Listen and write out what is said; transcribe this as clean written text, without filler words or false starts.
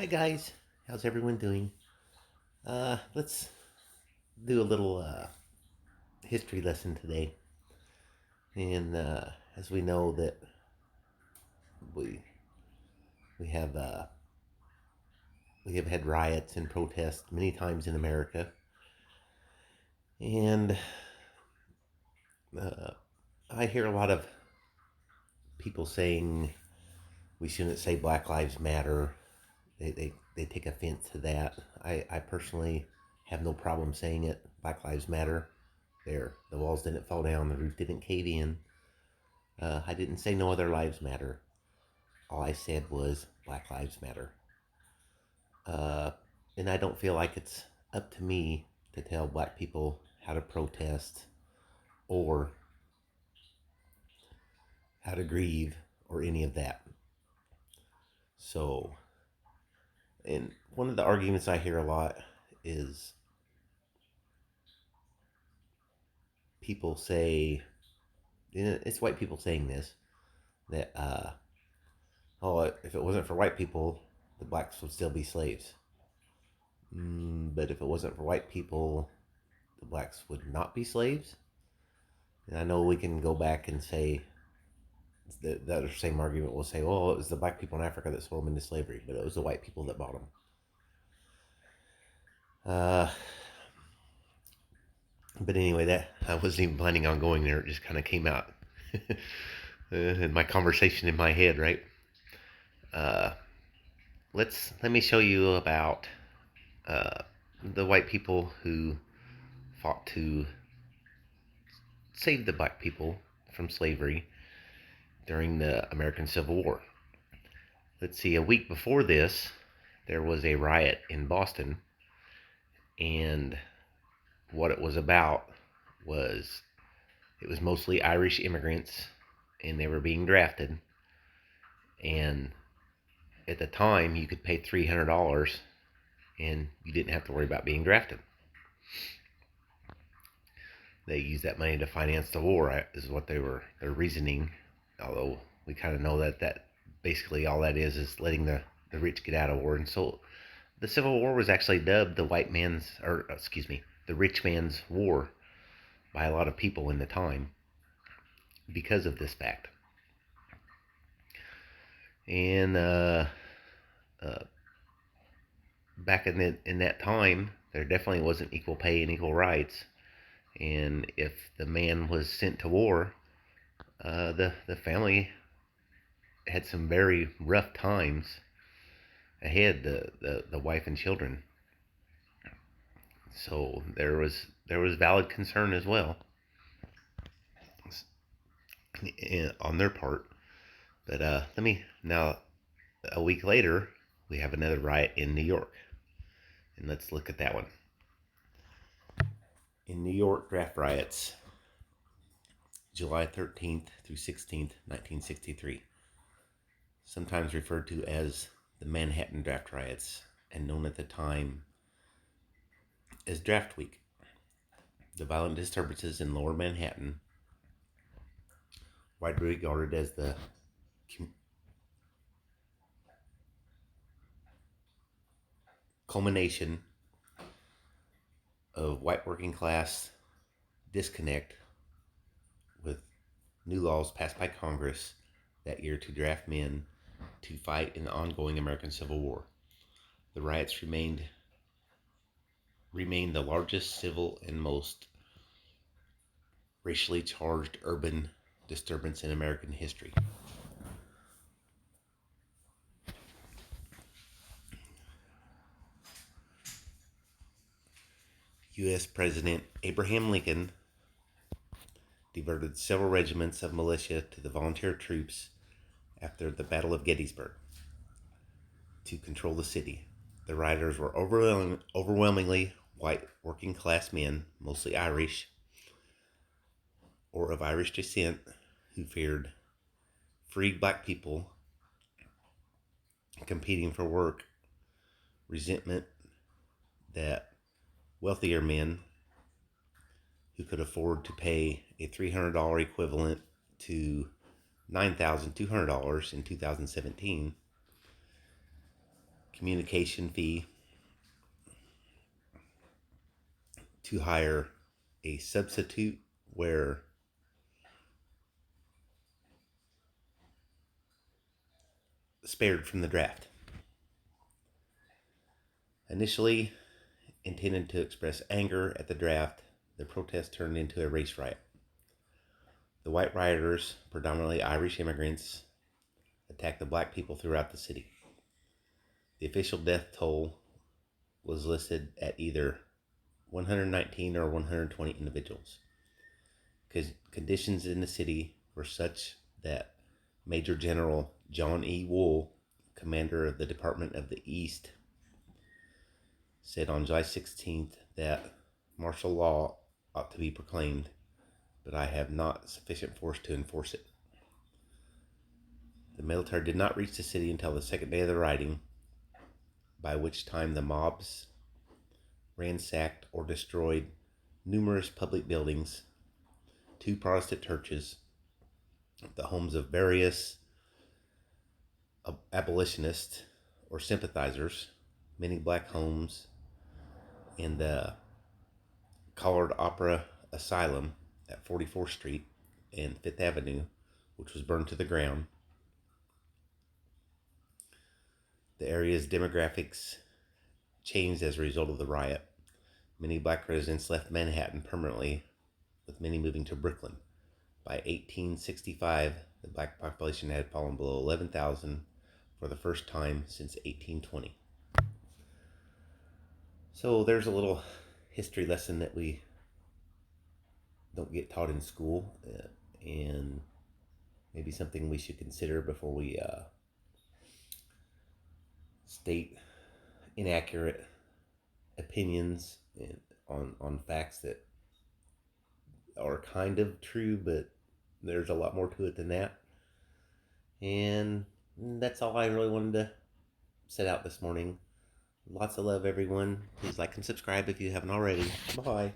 Hi guys, how's everyone doing? Let's do a little history lesson today. And as we know that we we have uh, we have had riots and protests many times in America, and uh, I hear a lot of people saying we shouldn't say Black Lives Matter. They take offense to that. I personally have no problem saying it. Black Lives Matter. There, the walls didn't fall down, the roof didn't cave in. I didn't say no other lives matter. All I said was Black Lives Matter. Uh, and I don't feel like it's up to me to tell black people how to protest or how to grieve or any of that. So, and one of the arguments I hear a lot is people say, it's white people saying this, that, oh, if it wasn't for white people, the blacks would still be slaves. But if it wasn't for white people, the blacks would not be slaves. And I know we can go back and say the other same argument will say, "Oh, it was the black people in Africa that sold them into slavery, but it was the white people that bought them." Uh, but anyway, that I wasn't even planning on going there. It just kind of came out in my conversation in my head, right? Uh, let me show you about uh, the white people who fought to save the black people from slavery during the American Civil War. Let's see, a week before this, there was a riot in Boston, and what it was about was it was mostly Irish immigrants, and they were being drafted. And at the time, you could pay $300, and you didn't have to worry about being drafted. They used that money to finance the war, is what their reasoning. Although we kind of know that basically all that is letting the rich get out of war. And so the Civil War was actually dubbed the rich man's war by a lot of people in the time because of this fact. And uh, back in that time, there definitely wasn't equal pay and equal rights. And if the man was sent to war, the family had some very rough times ahead. The wife and children. So there was valid concern as well on their part. But let me now. A week later, we have another riot in New York, and let's look at that one. In New York, draft riots, July 13th through 16th, 1963, sometimes referred to as the Manhattan Draft Riots, and known at the time as Draft Week. The violent disturbances in lower Manhattan, widely regarded as the culmination of white working class disconnect with new laws passed by Congress that year to draft men to fight in the ongoing American Civil War. The riots remained the largest civil and most racially charged urban disturbance in American history. U.S. President Abraham Lincoln diverted several regiments of militia to the volunteer troops after the Battle of Gettysburg to control the city. The rioters were overwhelmingly white working class men, mostly Irish or of Irish descent, who feared freed black people competing for work, resentment that wealthier men who could afford to pay a $300 equivalent to $9,200 in 2017 communication fee to hire a substitute where spared from the draft. Initially intended to express anger at the draft, the protest turned into a race riot. The white rioters, predominantly Irish immigrants, attacked the black people throughout the city. The official death toll was listed at either 119 or 120 individuals. Because conditions in the city were such that Major General John E. Wool, commander of the Department of the East, said on July 16th that martial law ought to be proclaimed, but I have not sufficient force to enforce it. The military did not reach the city until the second day of the rioting, by which time the mobs ransacked or destroyed numerous public buildings, 2 Protestant churches, the homes of various abolitionists or sympathizers, many black homes, and the Collard Opera Asylum at 44th Street and 5th Avenue, which was burned to the ground. The area's demographics changed as a result of the riot. Many black residents left Manhattan permanently, with many moving to Brooklyn. By 1865, the black population had fallen below 11,000 for the first time since 1820. So there's a little history lesson that we don't get taught in school, and maybe something we should consider before we state inaccurate opinions on facts that are kind of true, but there's a lot more to it than that. And that's all I really wanted to set out this morning. Lots of love, everyone. Please like and subscribe if you haven't already. Bye.